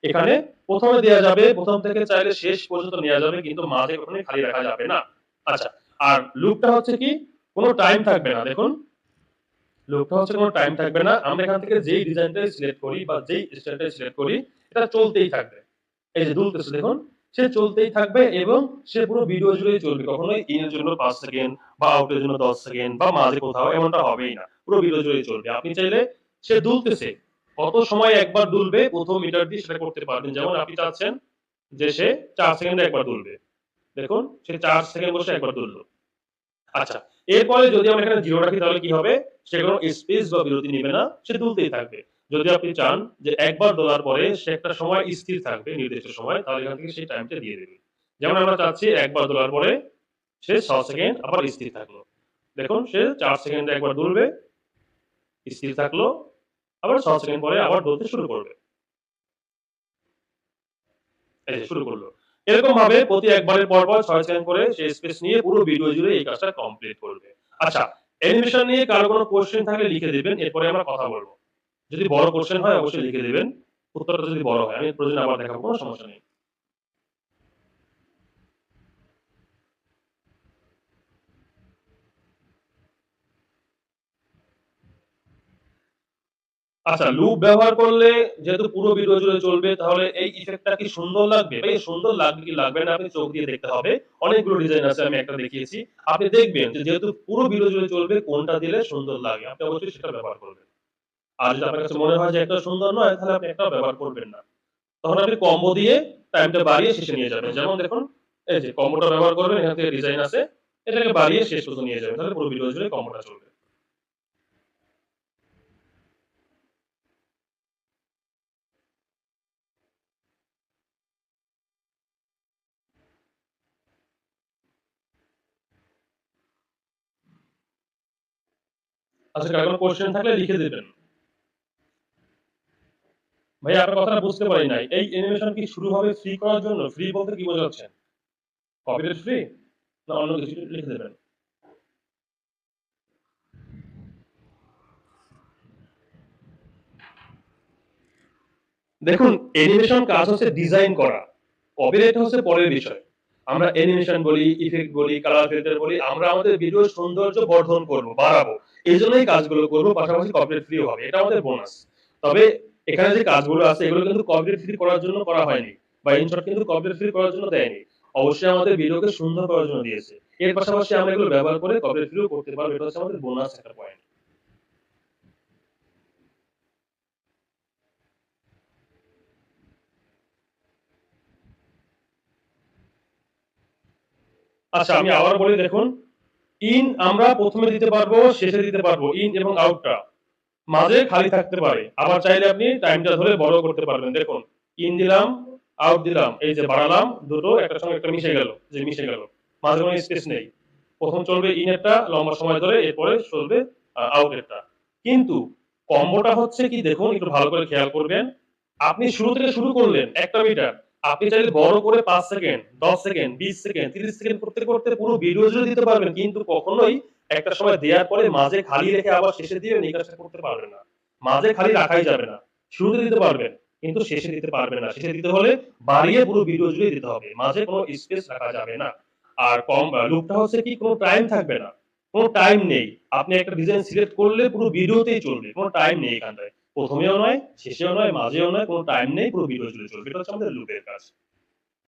এখানে প্রথমে দেয়া যাবে, প্রথম থেকে চাইলে শেষ পর্যন্ত নেওয়া যাবে, কিন্তু মাঝে কখনোই খালি রাখা যাবে না। আচ্ছা, আর লুপটা হচ্ছে কি, কোনো টাইম থাকবে না। দেখুন, লুপটা হচ্ছে কোনো টাইম থাকবে না। আমরা এখান থেকে যেই ডিজাইনটাই সিলেক্ট করি বা যেই স্টাইলটাই সিলেক্ট করি, এটা চলতেই থাকবে। এই যে দুলতেছে দেখুন, সে চলতেই থাকবে এবং সে পুরো ভিডিও জুড়েই চলবে। কখনোই ইন এর জন্য ৫ সেকেন্ড বা আউট এর জন্য ১০ সেকেন্ড বা মাঝে কোথাও এমনটা হবেই না। পুরো ভিডিও জুড়েই চলবে। আপনি চাইলে সে দুলতেছে, কত সময় একবার দুলবে, প্রথম মিটার দিয়ে সেটা করতে পারবেন। যেমন আপনি চাচ্ছেন যে সে ৪ সেকেন্ডে একবার দুলবে। দেখুন, সে ৪ সেকেন্ড বসে একবার দুলল। আচ্ছা, এরপরে যদি আমরা এখানে 0 রাখি তাহলে কি হবে? সে কোনো স্পেস বা বিরতি নিবে না, সে দুলতেই থাকবে। যদি আপনি চান যে একবার দোলার পরে সে একটা সময় স্থির থাকবে, নির্দিষ্ট সময়, তাহলে এখান থেকে সেই টাইমটা দিয়ে দেবে। যেমন আমরা চাচ্ছি একবার দোলার পরে সে ৬ সেকেন্ড আবার স্থির থাকলো। দেখুন, সে ৪ সেকেন্ডে একবার দুলবে, স্থির থাকলো, আবার ৬ সেকেন্ড পরে আবার দুলতে শুরু করবে। এই যে শুরু করলো। এরকম ভাবে প্রতি একবারের পর ৬ সেকেন্ড করে সে স্পেস নিয়ে পুরো ভিডিও জুড়ে এই কাজটা কমপ্লিট করবে। আচ্ছা, অ্যানিমেশন নিয়ে কারো কোনো কোয়েশ্চেন থাকলে লিখে দিবেন, এরপরে আমরা কথা বলব। যদি বড় কোয়েশ্চেন হয় অবশ্যই লিখে দিবেন। উত্তরটা যদি বড় হয় আমি প্রয়োজনে আবার দেখাবো, কোনো সমস্যা নেই। আচ্ছা, লুপ ব্যবহার করলে যেহেতু পুরো ভিডিও জুড়ে চলবে, তাহলে এই ইফেক্টটা কি সুন্দর লাগবে? ভাই, সুন্দর লাগবে কি লাগবে না আপনি চোখ দিয়ে দেখতে হবে। অনেকগুলো ডিজাইন আছে, আমি একটা দেখিয়েছি। আপনি দেখবেন যে যেহেতু পুরো ভিডিও জুড়ে চলবে, কোনটা দিলে সুন্দর লাগে। আপনি অবশ্যই সেটা ব্যবহার করবেন। আর যদি আপনার কাছে মনে হয় যে একটা সুন্দর নয়, তাহলে আপনি একটাও ব্যবহার করবেন না। তখন আপনি কম্বো দিয়ে টাইমটা বাড়িয়ে শেষে নিয়ে যাবেন। যেমন দেখুন, এই যে কম্বোটা ব্যবহার করবেন, এখান থেকে ডিজাইন আছে, এটাকে বাড়িয়ে শেষ পর্যন্ত নিয়ে যাবেন। তাহলে পুরো ভিডিও জুড়ে কম্বোটা চলবে। আচ্ছা, কার কোনো কোয়েশ্চেন থাকলে লিখে দিবেন। ভাইয়া আপনার কথাটা বুঝতে পারি নাই। এই অ্যানিমেশন কি শুরু হবে ফ্রি করার জন্য? ফ্রি বলতে কি বোঝাচ্ছেন? Copyright free? না অন্য কিছু লিখে দেবেন? দেখুন, অ্যানিমেশন কাজ হচ্ছে ডিজাইন করা। কপিরাইট হচ্ছে পরের বিষয়। আমরা অ্যানিমেশন বলি, ইফেক্ট বলি, কালার ফিল্টার বলি, আমরা আমাদের ভিডিওর সৌন্দর্য বর্ধন করব, বাড়াবো। এইজন্যই কাজগুলো করব, পাশাপাশি কপিরাইট ফ্রি হবে। এটা আমাদের বোনাস। তবে এখানে যে কাজগুলো আছে এগুলো কিন্তু কপিরাইট ফ্রি করার জন্য করা হয়নি, বা ইনশর্ট কিন্তু কপিরাইট ফ্রি করার জন্য দেয়নি। অবশ্যই আমাদের ভিডিওকে সুন্দর করার জন্য দিয়েছে। এর পাশাপাশি আমরা এগুলো ব্যবহার করে কপিরাইট ফ্রিও করতে পারবো। এটা হচ্ছে আমাদের বোনাস একটা পয়েন্ট। আচ্ছা, আমি আবার বলি দেখুন, ইন আমরা ১ম এ দিতে পারবো, শেষে দিতে পারবো। ইন এবং আউটটা মাঝে খালি থাকতে পারে। আবার চাইলে আপনি টাইমটা ধরে বড় করতে পারবেন। দেখুন, ইন দিলাম, আউট দিলাম, এই যে বাড়ালাম, দুটো একটার সঙ্গে একটা মিশে গেল, যে মিশে গেল। মাঝে কোনো স্পেস নেই। ১ম চলবে ইনেরটা লম্বা সময় ধরে, এরপরে চলবে আউটেরটা। কিন্তু কম্বোটা হচ্ছে কি দেখুন, একটু ভালো করে খেয়াল করবেন। আপনি শুরু থেকে শুরু করলেন ১ টা মিটার। আপনি চাইলে বড় করে ৫ সেকেন্ড, ১০ সেকেন্ড, ২০ সেকেন্ড, ৩০ সেকেন্ড করতে, করতে পুরো ভিডিও জুড়ে দিতে পারবেন। কিন্তু কখনোই একটা সময় দেয়ার পরে মাঝে খালি রেখে আবার শেষে দিবেন, এই কাজটা করতে পারবেন না। মাঝে খালি রাখাই যাবে না। শুরুতে দিতে পারবেন, কিন্তু শেষে দিতে পারবেন না। শেষে দিতে হলে বাড়িয়ে পুরো ভিডিও জুড়ে দিতে হবে। মাঝে কোনো স্পেস রাখা যাবে না। আর লুপটা হচ্ছে কি, কোনো টাইম থাকবে না। কোনো টাইম নেই। আপনি একটা ডিজাইন সিলেক্ট করলে পুরো ভিডিওতেই চলবে। কোনো টাইম নেই এখানটায়। ১ম এও নয়, শেষেও নয়, মাঝেও নয়, কোনো টাইম নেই, পুরো ভিডিও জুড়ে চলবে। এটা হচ্ছে আমাদের লুপের কাজ।